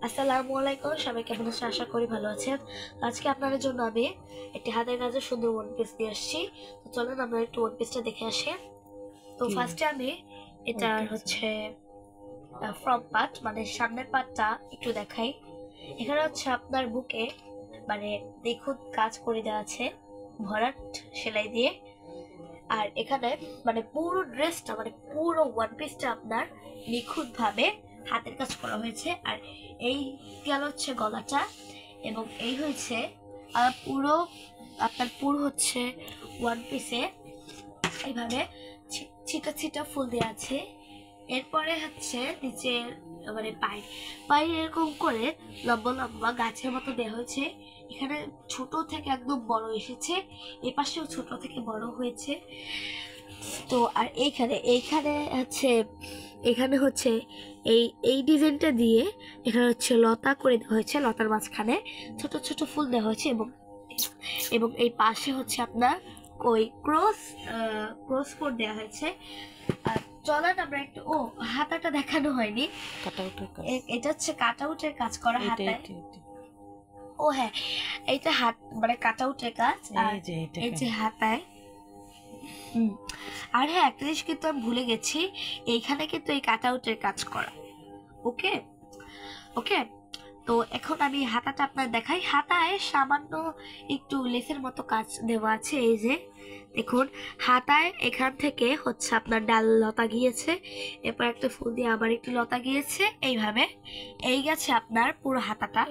আসসালামু আলাইকুম, সবাই কেমন আছেন? আশা করি ভালো আছেন। আজকে আপনাদের জন্য আমি একটি হাতের কাজের সুন্দর ওয়ান পিস নিয়ে আসছি। তো চলুন আমরা একটু ওয়ান পিসটা দেখে আসি। তো ফার্স্টে আমি এটার হচ্ছে ফ্রন্ট পার্ট মানে সামনের পার্টটা একটু দেখাই। এখানে হচ্ছে আপনার বুকে মানে নিখুঁত কাজ করে দেওয়া আছে ভরাট সেলাই দিয়ে। আর এখানে মানে পুরো ড্রেসটা মানে পুরো ওয়ান পিসটা আপনার নিখুঁত ভাবে হাতের কাজ করা হয়েছে। আর এই গেল হচ্ছে গলাটা, এবং এই হয়েছে পুরো আপনার পুরো হচ্ছে ওয়ান পিসে এইভাবে ছিটা ছিটা ফুল দেওয়া আছে। এরপরে হচ্ছে নিচের মানে পায়ে এরকম করে লম্বা লম্বা গাছের মতো দেওয়া হয়েছে। এখানে ছোট থেকে একদম বড় এসেছে, এ পাশেও ছোট থেকে বড় হয়েছে। তো আর এইখানে হচ্ছে এখানে হচ্ছে এই এই ডিজাইনটা দিয়ে এখানে হচ্ছে লতা করে দেওয়া হয়েছে, লতার মাঝখানে ছোট ছোট ফুল দেওয়া হয়েছে। এবং এবং এই পাশে হচ্ছে আপনার ওই ক্রস কোড দেওয়া হয়েছে। আর চলেন আমরা একটু হাতাটা দেখানো হয়নি, এটা হচ্ছে কাট আউটের কাজ করা হাতায়। ও হ্যাঁ, এইটা হাত মানে কাট আউটের কাজ, আর এই যে হাতায়। আর হ্যাঁ, একটা জিনিস কিন্তু আমি ভুলে গেছি, এইখানে কিন্তু এই কাট আউটের কাজ করা। ওকে ওকে তো এখন আমি হাতাটা আপনার দেখাই। হাতায় সামান্য একটু লেসের মতো কাজ দেওয়া আছে। এই যে দেখুন, হাতায় এখান থেকে হচ্ছে আপনার ডাল লতা গিয়েছে, এরপর একটা ফুল দিয়ে আবার একটু লতা গিয়েছে, এইভাবে এই গেছে আপনার পুরো হাতাটা।